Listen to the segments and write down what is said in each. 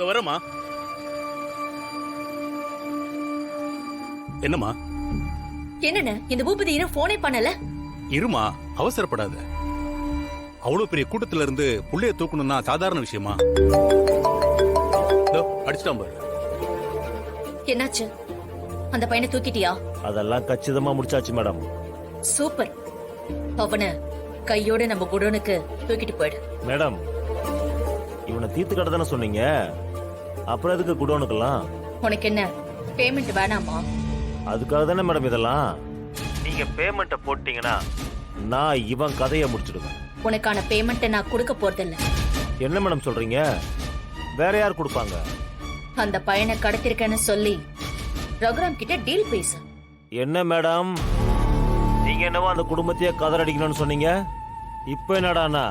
வரமா. என்னம்மா? என்னன்னு இந்த பூபதி இன்னும் போனே பண்ணல? இருமா, அவசரப்படாத. அவ்வளவு பெரிய கூட்டத்துல இருந்து புள்ளைய தூக்கணும்னா சாதாரண விஷயமா? அடிச்சிட்டான் பாரு. என்னாச்சு? அந்த பையனை தூக்கிட்டியா? அதெல்லாம் கச்சிதமா முடிச்சாச்சு மேடம். சூப்பர். அவனை கையோட நம்ம குடோனுக்கு தூக்கிட்டு போயிடு. மேடம், இவனை தீர்த்து கட்ட தானே சொன்னீங்க, அப்புறம் எதுக்கு குடோனுக்கெல்லாம்? உனக்கு என்ன பேமெண்ட் வேணாமா? அதுக்காக தானே மேடம் இதெல்லாம். நீங்க பேமெண்ட்டை போட்டீங்கன்னா நான் இவன் கதையை முடிச்சிடுவேன். உனக்கான பேமெண்ட்டை நான் கொடுக்க போறதில்ல. என்ன மேடம் சொல்றீங்க? வேற யார் கொடுப்பாங்க? அந்த பையனை கடத்திருக்கேன்னு சொல்லி ரகுராம் கிட்ட டீல் பேசு. என்ன மேடம், நீங்க என்னவோ அந்த குடும்பத்தையே கதறடிக்கணும்னு சொன்னீங்க, இப்ப என்னடானா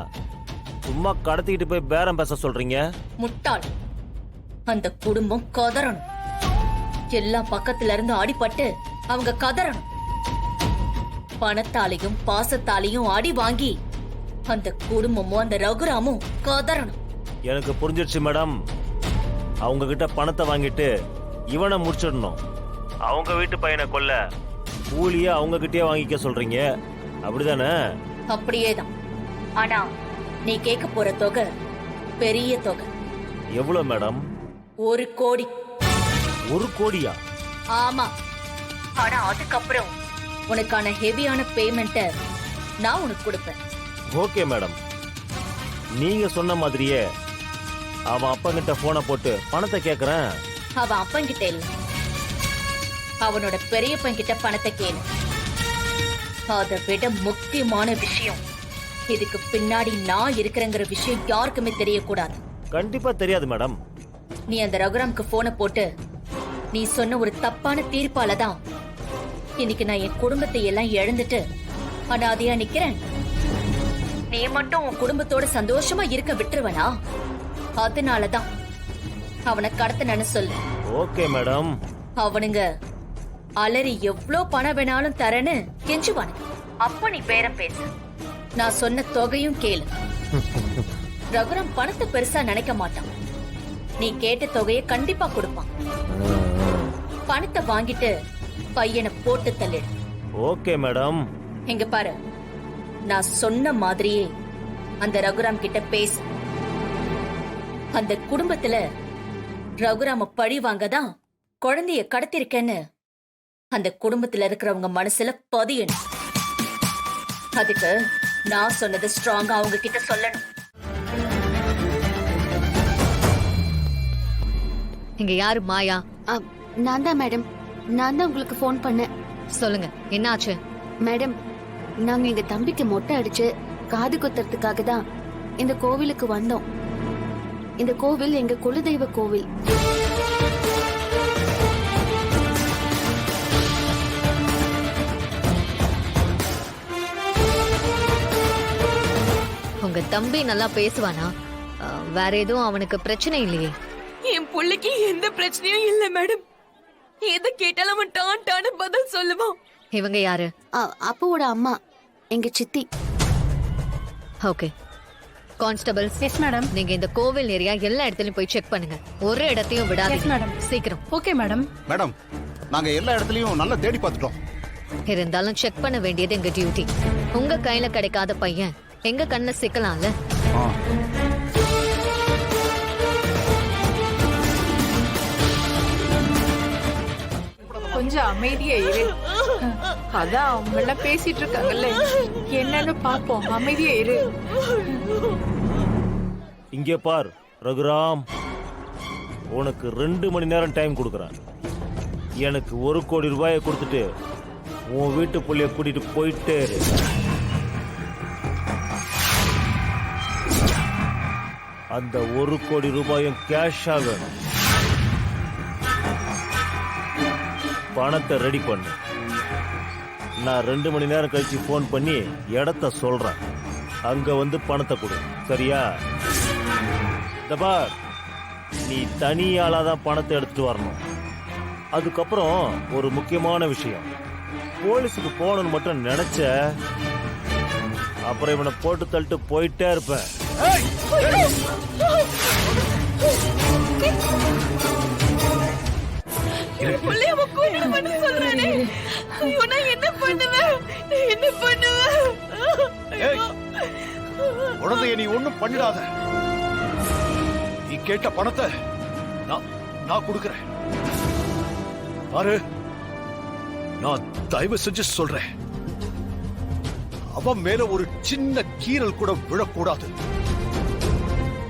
சும்மா கடத்திக்கிட்டு போய் பேரம் பேச சொல்றீங்க? முட்டாள். அந்த குடும்பம் கதறணும். எல்லா பக்கத்துல இருந்து அடிபட்டு அவங்க கதறணும். பணத்தாலையும் பாசத்தாலையும் அடி வாங்கி அந்த குடும்பமும் அந்த ரகுராமும் கதறணும். எனக்கு புரிஞ்சிடுச்சு மேடம். அவங்க கிட்ட பணத்தை வாங்கிட்டு இவனை முடிச்சிடணும். அவங்க வீட்டு பையனை கொல்ல கூலிய அவங்க கிட்டே வாங்கிக்க சொல்றீங்க, அப்படிதானே? அப்படியேதான். ஆனா நீ கேட்க போற தொகை பெரிய தொகை. எவ்வளவு மேடம்? 1 கோடி. 1 கோடியா? ஆமா. ஆனா அதுக்கப்புறம் உனக்கான ஹெவியான பேமெண்ட்டை நான் உனக்கு கொடுப்பேன். ஓகே மேடம், நீங்க சொன்ன மாதிரியே அவன் அப்பங்கிட்ட போனை போட்டு பணத்தை கேக்குறேன். அவன் அப்பங்கிட்ட இல்ல, அவனோட பெரியப்பன் கிட்ட பணத்தை கேளு. அதை விட முக்கியமான விஷயம், இதுக்கு பின்னாடி நான் இருக்கிறேங்கிற விஷயம் யாருக்குமே தெரியக்கூடாது. கண்டிப்பா தெரியாது மேடம். நீ அந்த ரகுராம்க்கு போனை போட்டு நீ சொன்ன ஒரு தப்பான தீர்ப்பாலதான் இன்னைக்கு நான் என் குடும்பத்தை எல்லாம் இழந்துட்டு அனாதையா நிக்கிறேன். நீ மட்டும் உன் குடும்பத்தோட சந்தோஷமா இருக்க விட்டுருவனா? அதனாலதான் அவனை கடத்தினு சொல்லு. Okay madam. அவனுங்க அலறி எவ்ளோ பணம் வேணாலும் தரேன்னு கெஞ்சுவானுங்க. அப்ப நீ பேரம் பேசு. நான் சொன்ன தொகையும் கேளு. ரகுராம் பணத்தை பெருசா நினைக்க மாட்டான். நீ கேட்ட தொகையை கண்டிப்பா கொடுப்பான். பணத்தை வாங்கிட்டு பையனை போட்டு தள்ளிடு. Okay madam. எங்க பாரு, நான் சொன்ன மாதிரியே அந்த ரகுராம் கிட்ட பேசு. அந்த குடும்பத்துல ரகுராம பழி வாங்கதான் குழந்தைய கடத்திருக்கேன்னு அந்த குடும்பத்துல இருக்கிறவங்க மனசுல பதியணும். அதுக்கு நான் சொன்னது ஸ்ட்ராங்கா அவங்க கிட்ட சொல்லணும். இங்க யாரு? மாயா? நான் தான் மேடம். நான் தான் உங்களுக்கு ஃபோன் பண்ணேன். சொல்லுங்க, என்ன ஆச்சு? மேடம், நாங்க எங்க தம்பிக்கு மொட்டை அடிச்சு காது குத்துறதுக்காக தான் இந்த கோவிலுக்கு வந்தோம். இந்த கோவில் எங்க குலதெய்வ கோவில். உங்க தம்பி நல்லா பேசுவானா? வேற எதுவும் அவனுக்கு பிரச்சனை இல்லையே? என் புள்ளைக்கு எந்த பிரச்சனையும் இல்ல மேடம். எதை கேட்டாலும் அவன் டான்னு பதில் சொல்லுவான். இவங்க யாரு? அப்பாவோட அம்மா, எங்க சித்தி. Okay constables. Yes madam. நீங்க இந்த கோவில் ஏரியா எல்லா இடத்துலயும் போய் செக் பண்ணுங்க. ஒரு இடத்தையும் விடாதீங்க. மேடம். சீக்கிரம். Okay madam. மேடம், நாங்க எல்லா இடத்துலயும் நல்லா தேடி பார்த்துட்டோம். இருந்தாலும் செக் பண்ண வேண்டியது எங்க டியூட்டி. உங்க கையில கிடைக்காத பையன் எங்க கண்ண சிக்கலாம்ல. கொஞ்சம் அமைதியா இரு. அதான் அவங்க எல்லாம் பேசிட்டு இருக்காங்கல்ல, என்னன்னு பாப்போம். அமைதியா இரு. இங்கே பார் ரகுராம், உனக்கு 2 மணி நேரம் டைம் கொடுக்குறேன். எனக்கு 1 கோடி ரூபாயை கொடுத்துட்டு உன் வீட்டு புள்ளைய கூட்டிட்டு போயிட்டே இரு. அந்த 1 கோடி ரூபாயும் கேஷா வேணும். பணத்தை ரெடி பண்ணு. நான் 2 மணி நேரம் கழிச்சு போன் பண்ணி இடத்த சொல்றேன். அங்க வந்து பணத்தை கொடு, சரியா? பார், நீ தனியாலாதான் பணத்தை எடுத்துட்டு வரணும். அதுக்கப்புறம் ஒரு முக்கியமான விஷயம், போலீஸுக்கு போகணும்னு மட்டும் நினைச்ச அப்புறம் இவனை போட்டு தள்ளிட்டு போயிட்டே இருப்பேன். என் புள்ளைய அவன் கொன்னுடுவேன்னு சொல்றானே. ஐயோ, நான் என்ன பண்ணுவேன்? என்ன பண்ணுவேன்? ஏய், குழந்தைய நீ ஒண்ணும் பண்ணிடாத. நீ கேட்ட பணத்தை நான் கொடுக்கிறேன். பாரு, நான் தயவு செஞ்சு சொல்றேன், அவன் மேல ஒரு சின்ன கீறல் கூட விழக்கூடாது.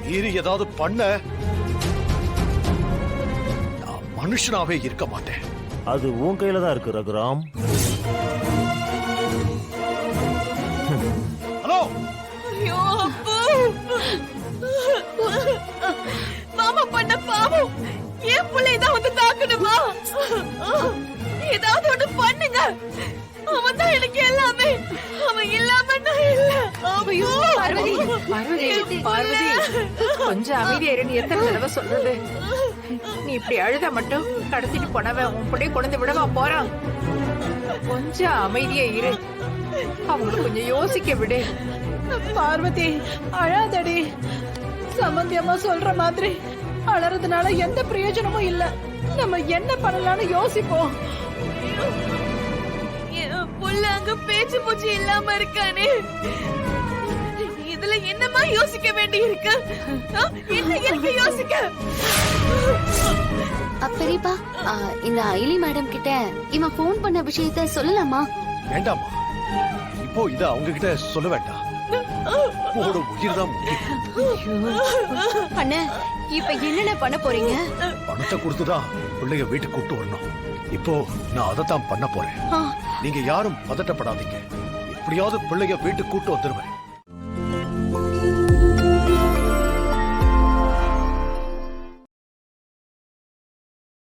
மீறி ஏதாவது பண்ண நான் மனுஷனாவே இருக்க மாட்டேன். அது உன் கையில தான் இருக்கு ரகுராம். ஹலோ, ஐயோ, அப்பா. மாமா பண்ண பாவம் என் பிள்ளைய தான் வந்து தாக்கணுமா? ஏதாவது ஒண்ணு பண்ணுங்க. அவன் தான் எனக்கு எல்லாமே. அவன் இல்லாம நான் இல்ல. ஐயோ, பார்வதி பார்வதி பார்வதி கொஞ்சம் அமைதியா இரு. நீ எத்தனை தடவை சொல்றது? நீ இப்படி அழுத மட்டும் கடத்திட்டு போனவன் உன் பிள்ளைய கொண்டு விடவா போறான்? கொஞ்சம் அமைதியா இரு. அவங்களை கொஞ்சம் யோசிக்க விடு. பார்வதி, அழாதடி. சம்பந்தியம்மா சொல்ற மாதிரி அழறதுனால எந்த பிரயோஜனமும் இல்ல. நம்ம என்ன பண்ணலாம்னு யோசிப்போம். என் புள்ள அங்க பேச்சு மூச்சு இல்லாம இருக்கானே. இதுல என்னமா யோசிக்க வேண்டி இருக்கு? என்ன இருக்கு யோசிக்க? பெரியப்பா, இந்த ஐலி மேடம் கிட்ட இவன் போன் பண்ண விஷயத்த சொல்லலாமா? வேண்டாமா, இப்போ இத அவங்க கிட்ட சொல்ல வேண்டாம். உன்னோட உயிர் தான் முக்கியம். அண்ணே, இப்ப என்னென்ன பண்ண போறீங்க? பணத்தை கொடுத்துதான் பிள்ளைய வீட்டுக்கு கூட்டு வரணும். இப்போ நான் அதைத்தான் பண்ண போறேன். நீங்க யாரும் பதட்டப்படாதீங்க. எப்படியாவது பிள்ளைய வீட்டுக்கு கூட்டு வந்துருவேன்.